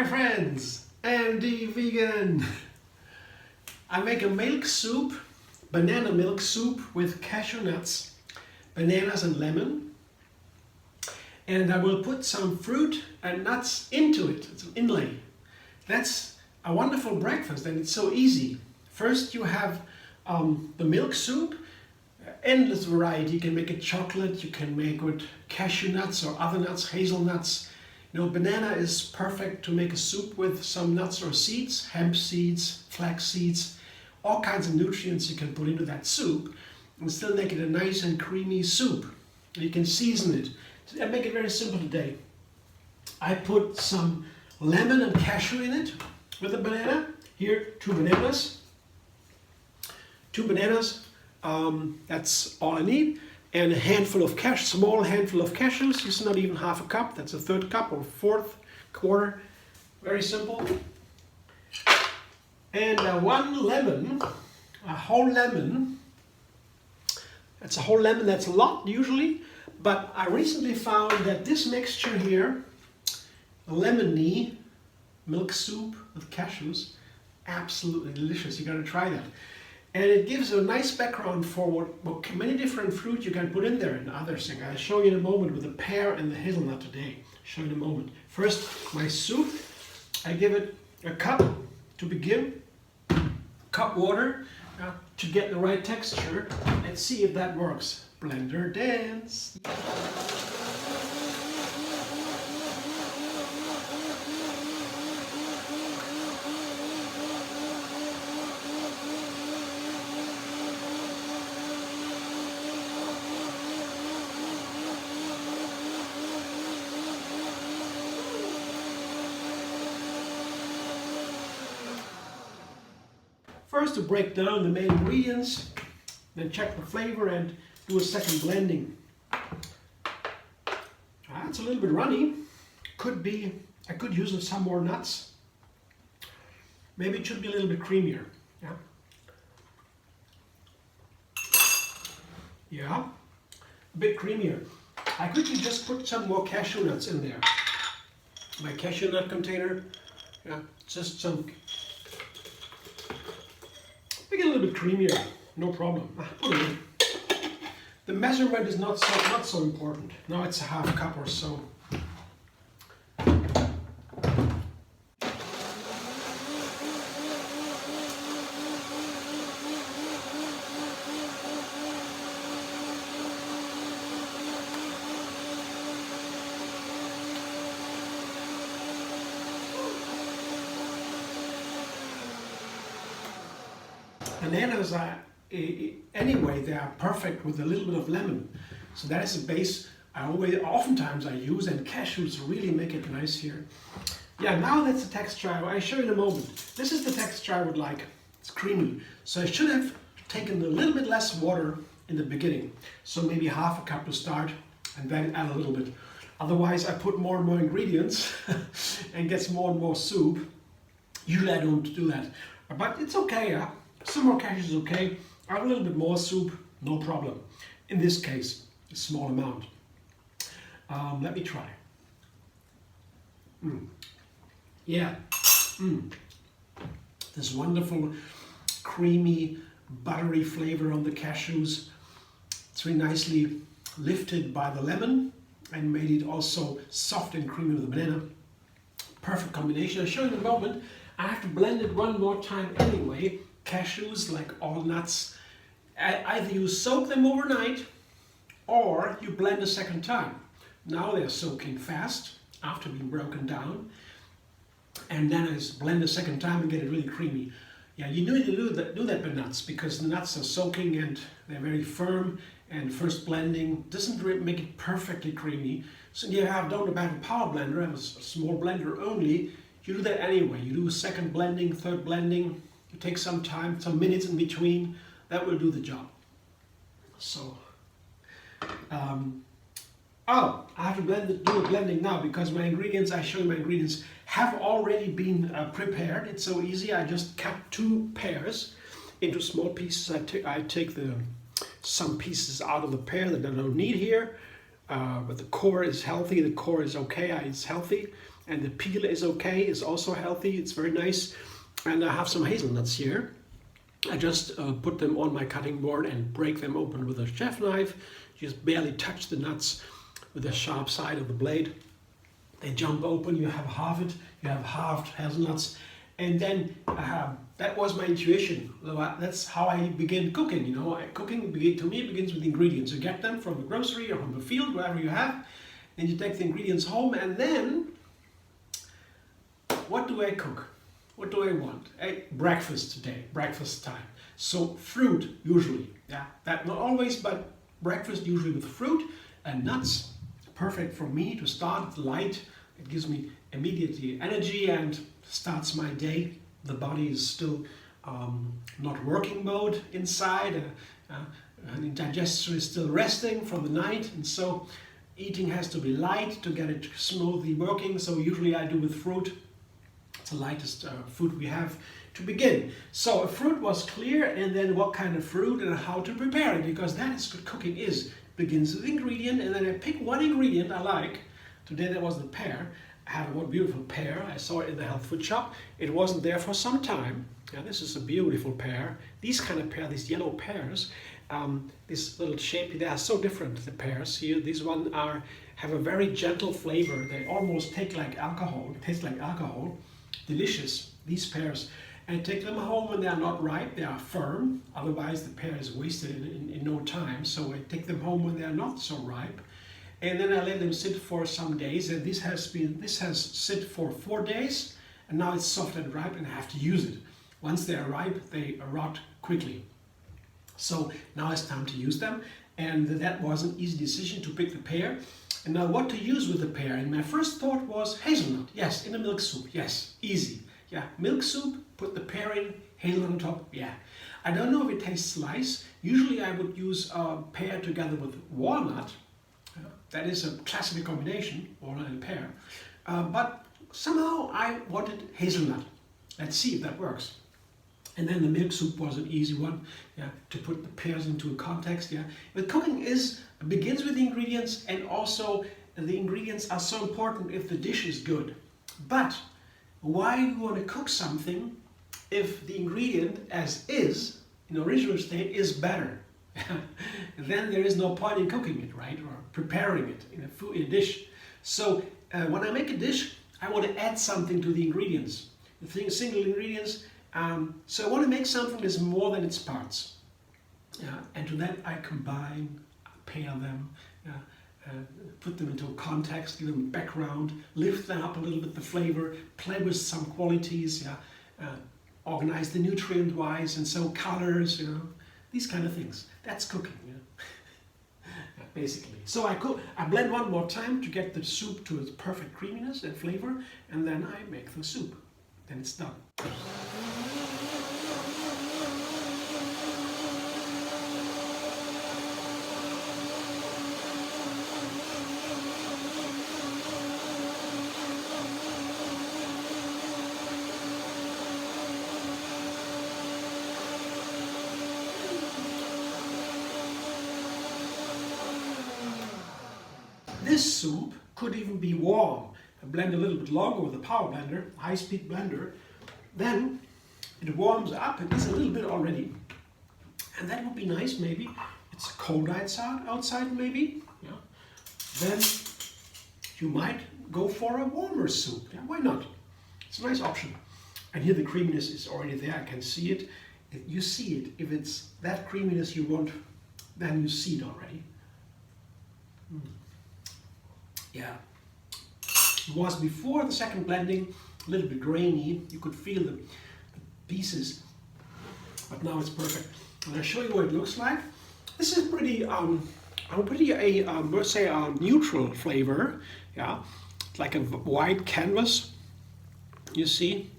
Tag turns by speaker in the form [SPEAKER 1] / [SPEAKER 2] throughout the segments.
[SPEAKER 1] Hi friends, Andy Vegan. I make a milk soup, banana milk soup with cashew nuts, bananas and lemon. And I will put some fruit and nuts into it. It's an inlay. That's a wonderful breakfast and it's so easy. First you have the milk soup, endless variety. You can make it chocolate, you can make it cashew nuts or other nuts, hazelnuts. You know, banana is perfect to make a soup with some nuts or seeds, hemp seeds, flax seeds, all kinds of nutrients you can put into that soup and still make it a nice and creamy soup. You can season it. I make it very simple today. I put some lemon and cashew in it with a banana. Here, two bananas. That's all I need. And a handful of small handful of cashews. It's not even half a cup. That's a third cup or fourth quarter. Very simple. And one lemon, a whole lemon. That's a whole lemon. That's a lot usually, but I recently found that this mixture here, a lemony milk soup with cashews, absolutely delicious. You got to try that. And it gives a nice background for what many different fruit you can put in there and other things. I'll show you in a moment with the pear and the hazelnut today. Show you in a moment. First, my soup. I give it a cup to begin. Cup water to get the right texture. Let's see if that works. Blender dance. First to break down the main ingredients, then check the flavor and do a second blending. It's a little bit runny. I could use some more nuts. Maybe it should be a little bit creamier. Yeah, a bit creamier. I could just put some more cashew nuts in there. My cashew nut container, just some. Make it a little bit creamier, no problem. Put it in. The measurement is not so important. Now it's a half cup or so. Bananas are, anyway, they are perfect with a little bit of lemon. So that is a base oftentimes I use, and cashews really make it nice here. Yeah, now that's the texture I'll show you in a moment. This is the texture I would like. It's creamy. So I should have taken a little bit less water in the beginning. So maybe half a cup to start and then add a little bit. Otherwise I put more and more ingredients and gets more and more soup. Usually I don't do that, but it's okay. Some more cashews is okay. Add a little bit more soup, no problem. In this case, a small amount. Let me try. Yeah. This wonderful, creamy, buttery flavor on the cashews. It's very nicely lifted by the lemon and made it also soft and creamy with the banana. Perfect combination. I'll show you in a moment. I have to blend it one more time anyway. Cashews, like all nuts, either you soak them overnight or you blend a second time. Now they're soaking fast after being broken down, and then I blend a second time and get it really creamy. Yeah, you need to do that with nuts because the nuts are soaking and they're very firm, and first blending doesn't really make it perfectly creamy. So don't have a power blender, I have a small blender only. You do that anyway. You do a second blending, third blending. You take some time, some minutes in between. That will do the job. So, I have to do a blending now because my ingredients, I show you my ingredients, have already been prepared. It's so easy. I just cut two pears into small pieces. I take some pieces out of the pear that I don't need here. But the core is healthy. The core is okay. It's healthy. and the peel is okay, it's also healthy, it's very nice. And I have some hazelnuts here. I just put them on my cutting board and break them open with a chef knife. Just barely touch the nuts with the sharp side of the blade. They jump open, you have half it, you have halved hazelnuts. And then that was my intuition. That's how I begin cooking. You know, cooking to me begins with ingredients. You get them from the grocery or from the field, wherever you have, and you take the ingredients home. And then, what do I cook? What do I want? Breakfast today, breakfast time. So fruit usually, yeah, that not always, but breakfast usually with fruit and nuts. Perfect for me to start. It's light. It gives me immediately energy and starts my day. The body is still not working mode inside. And digestion is still resting from the night, and so eating has to be light to get it smoothly working. So usually I do with fruit. It's the lightest food we have to begin. So a fruit was clear, and then what kind of fruit and how to prepare it, because that is what cooking is. Begins with ingredient, and then I pick one ingredient I like. Today that was the pear. I had one beautiful pear. I saw it in the health food shop. It wasn't there for some time. Yeah, this is a beautiful pear. These kind of pear, these yellow pears, this little shape, they are so different, the pears here. These ones have a very gentle flavor. They almost taste like alcohol. Delicious, these pears. And I take them home when they are not ripe, they are firm. Otherwise the pear is wasted in no time. So I take them home when they are not so ripe. And then I let them sit for some days, and this has sit for 4 days, and now it's soft and ripe, and I have to use it. Once they are ripe, they rot quickly. So now it's time to use them, and that was an easy decision to pick the pear. And now what to use with the pear? And my first thought was hazelnut. Yes, in a milk soup. Yes, easy. Yeah, milk soup, put the pear in, hazelnut on top. Yeah. I don't know if it tastes nice. Usually I would use pear together with walnut. That is a classic combination, walnut and pear. But somehow I wanted hazelnut. Let's see if that works. And then the milk soup was an easy one, yeah, to put the pears into a context. Yeah, but cooking begins with the ingredients, and also the ingredients are so important if the dish is good. But why do you want to cook something if the ingredient as is in original state is better? Then there is no point in cooking it, right, or preparing it in a dish. So when I make a dish, I want to add something to the ingredients. The single ingredients. So I want to make something that's more than its parts. And to that I combine, pair them, put them into a context, give them a background, lift them up a little bit, the flavor, play with some qualities, organize the nutrient-wise, and so colors, these kind of things. That's cooking, basically. So I blend one more time to get the soup to its perfect creaminess and flavor, and then I make the soup. Then it's done. This soup could even be warm. I blend a little bit longer with a power blender, high-speed blender. Then it warms up. It is a little bit already, and that would be nice. Maybe it's cold outside. Maybe. Yeah. Then you might go for a warmer soup. Yeah, why not? It's a nice option. And here the creaminess is already there. I can see it. You see it. If it's that creaminess you want, then you see it already. Yeah, it was before the second blending, a little bit grainy. You could feel the pieces, but now it's perfect. And I'll show you what it looks like. This is pretty, let's say a neutral flavor. Yeah, it's like a white canvas. You see,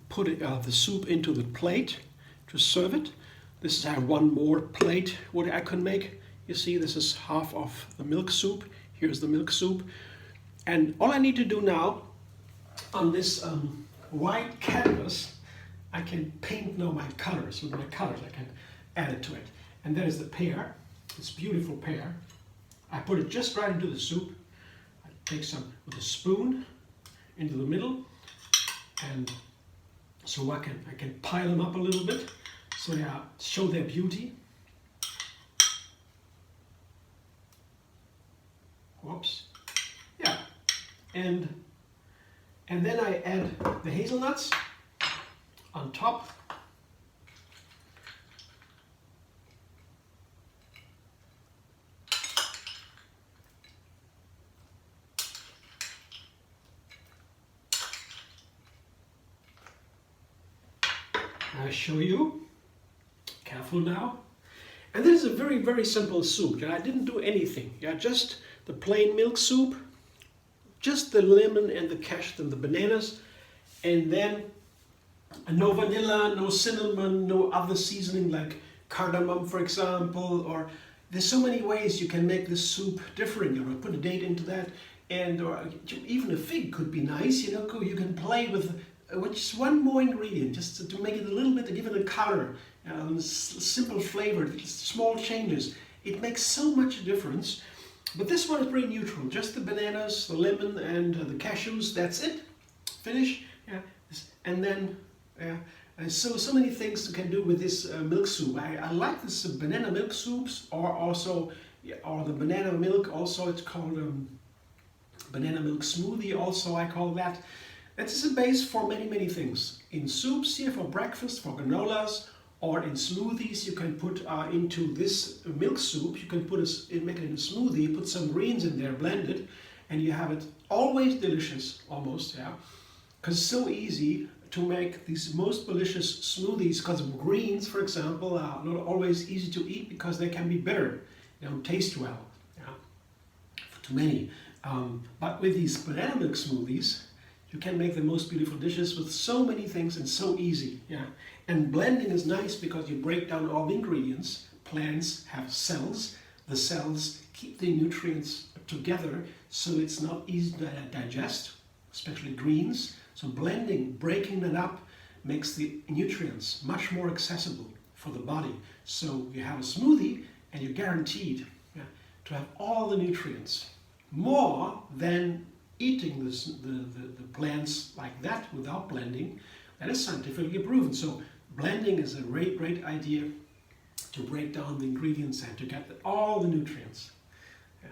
[SPEAKER 1] put the soup into the plate to serve it. This is one more plate what I can make. You see, this is half of the milk soup. Here's the milk soup. And all I need to do now on this white canvas, I can paint now my colors. With my colors, I can add it to it. And there's the pear, this beautiful pear. I put it just right into the soup. I take some with a spoon, into the middle, and so I can pile them up a little bit so they show their beauty. Whoops. Yeah. And then I add the hazelnuts on top. I show you. Careful now. And this is a very, very simple soup. I didn't do anything. Just the plain milk soup, just the lemon and the cashews and the bananas, and then no vanilla, no cinnamon, no other seasoning like cardamom, for example. Or there's so many ways you can make this soup different. Put a date into that, and or even a fig could be nice. You can play with just one more ingredient, just to make it a little bit, to give it a color, simple flavor, small changes. It makes so much difference. But this one is pretty neutral. Just the bananas, the lemon, and the cashews. That's it. Finish. Yeah. And then so many things you can do with this milk soup. I like this banana milk soups, or the banana milk. Also, it's called banana milk smoothie. Also, I call that. That is a base for many things. In soups here for breakfast, for granolas, or in smoothies, you can put into this milk soup, you can make it in a smoothie, put some greens in there, blend it, and you have it always delicious, almost, yeah. Because it's so easy to make these most delicious smoothies, because greens, for example, are not always easy to eat because they can be bitter, they don't taste well, yeah, to many. But with these banana milk smoothies, you can make the most beautiful dishes with so many things and so easy. Yeah. And blending is nice because you break down all the ingredients. Plants have cells. The cells keep the nutrients together so it's not easy to digest, especially greens. So blending, breaking that up, makes the nutrients much more accessible for the body. So you have a smoothie and you're guaranteed to have all the nutrients, more than eating the plants like that without blending. That is scientifically proven. So blending is a great idea to break down the ingredients and to get all the nutrients. Yeah.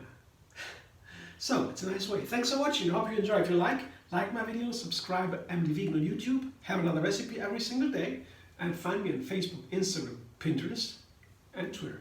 [SPEAKER 1] So it's a nice way. Thanks for watching. I hope you enjoy. If you like my videos, subscribe at MD Vegan on YouTube. Have another recipe every single day. And find me on Facebook, Instagram, Pinterest, and Twitter.